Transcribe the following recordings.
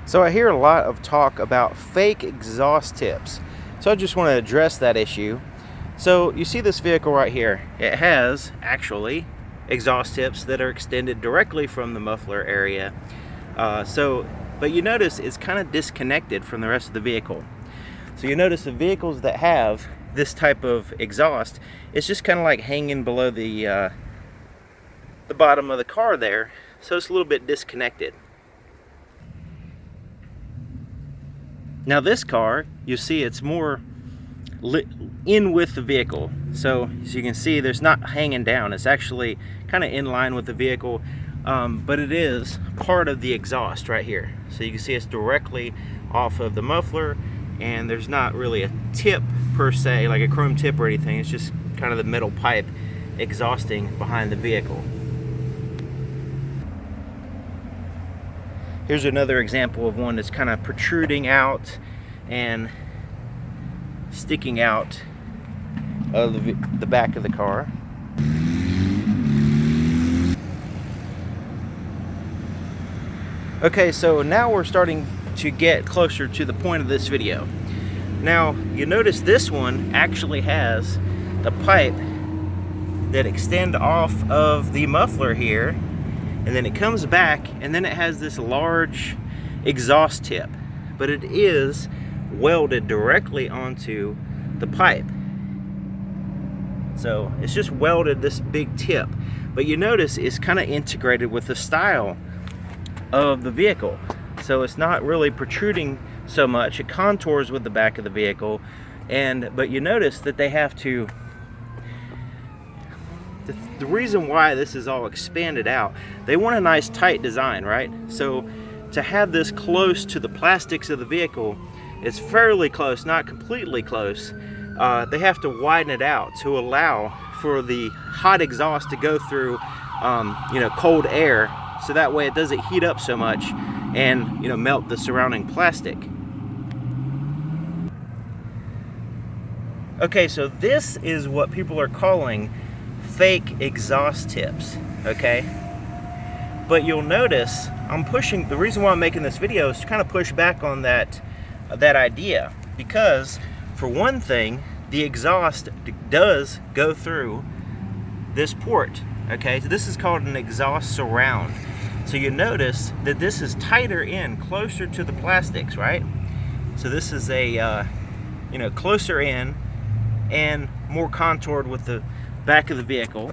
So I hear a lot of talk about fake exhaust tips. So I just want to address that issue. So you see this vehicle right here. It has actually exhaust tips that are extended directly from the muffler area. But you notice it's kind of disconnected from the rest of the vehicle. So you notice the vehicles that have this type of exhaust, it's just kind of like hanging below the bottom of the car there. So it's a little bit disconnected. Now this car, you see it's more in with the vehicle. So as you can see, there's not hanging down. It's actually kind of in line with the vehicle, but it is part of the exhaust right here. So you can see it's directly off of the muffler, and there's not really a tip per se, like a chrome tip or anything. It's just kind of the metal pipe exhausting behind the vehicle. Here's another example of one that's kind of protruding out and sticking out of the back of the car. Okay, so now we're starting to get closer to the point of this video. Now, you notice this one actually has the pipe that extend off of the muffler here, and then it comes back, and then it has this large exhaust tip, but it is welded directly onto the pipe. So it's just welded, this big tip, but you notice it's kind of integrated with the style of the vehicle. So it's not really protruding so much. It contours with the back of the vehicle, but you notice that they have to, the reason why this is all expanded out, they want a nice tight design, right? So to have this close to the plastics of the vehicle, it's fairly close, not completely close. They have to widen it out to allow for the hot exhaust to go through cold air, so that way it doesn't heat up so much and melt the surrounding plastic. Okay, so this is what people are calling fake exhaust tips, okay? But you'll notice I'm pushing, the reason why I'm making this video is to kind of push back on that idea, because for one thing, the exhaust does go through this port, okay? So this is called an exhaust surround. So you notice that this is tighter in, closer to the plastics, right? So this is a closer in and more contoured with the back of the vehicle.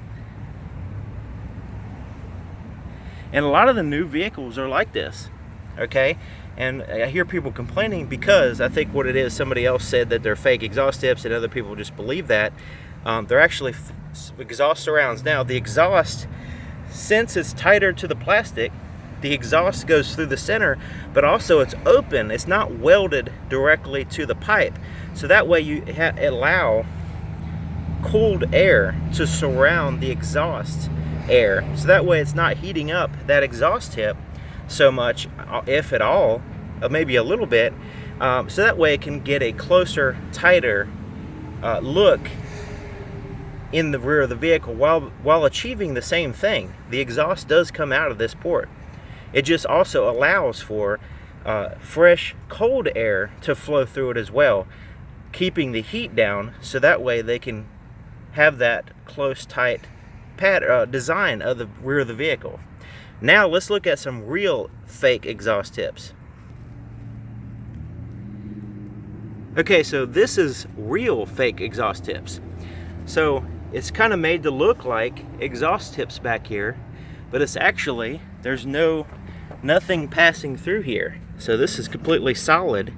And a lot of the new vehicles are like this, okay? And I hear people complaining because I think what it is, somebody else said that they're fake exhaust tips and other people just believe that. They're actually exhaust surrounds. Now the exhaust, since it's tighter to the plastic, the exhaust goes through the center, but also it's open. It's not welded directly to the pipe. So that way you allow cooled air to surround the exhaust air. So that way it's not heating up that exhaust tip so much, if at all, maybe a little bit. So that way it can get a closer, tighter look in the rear of the vehicle while achieving the same thing. The exhaust does come out of this port. It just also allows for fresh, cold air to flow through it as well, keeping the heat down, so that way they can have that close, tight design of the rear of the vehicle. Now let's look at some real fake exhaust tips. Okay, so this is real fake exhaust tips. So it's kind of made to look like exhaust tips back here, but it's actually, there's nothing passing through here. So this is completely solid.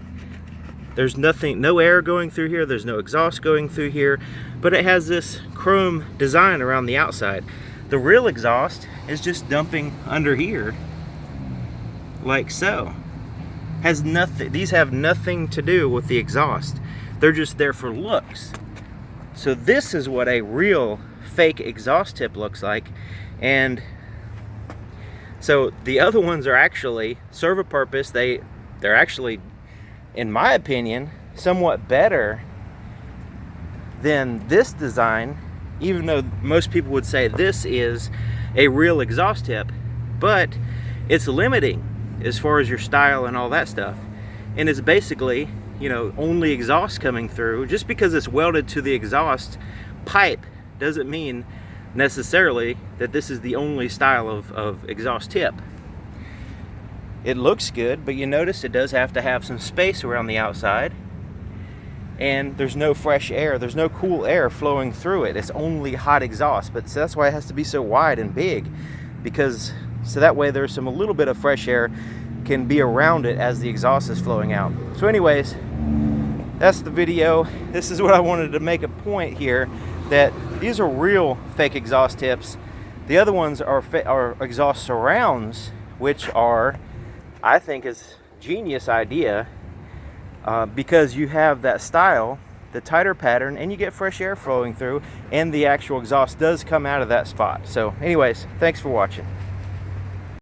There's nothing, no air going through here, there's no exhaust going through here, but it has this chrome design around the outside. The real exhaust is just dumping under here, like so. Has nothing, these have nothing to do with the exhaust. They're just there for looks. So this is what a real fake exhaust tip looks like. And so the other ones are actually serve a purpose. They're actually, in my opinion, somewhat better than this design, even though most people would say this is a real exhaust tip, but it's limiting. as far as your style and all that stuff. And it's basically, you know, only exhaust coming through. Just because it's welded to the exhaust pipe doesn't mean necessarily that this is the only style of exhaust tip. It looks good, but you notice it does have to have some space around the outside, and there's no fresh air, there's no cool air flowing through it. It's only hot exhaust. But so that's why it has to be so wide and big, because so that way there's a little bit of fresh air can be around it as the exhaust is flowing out. So anyways, that's the video. This is what I wanted to make a point here, that these are real fake exhaust tips. The other ones are exhaust surrounds, which are, I think, is genius idea, because you have that style, the tighter pattern, and you get fresh air flowing through, and the actual exhaust does come out of that spot. So anyways, thanks for watching.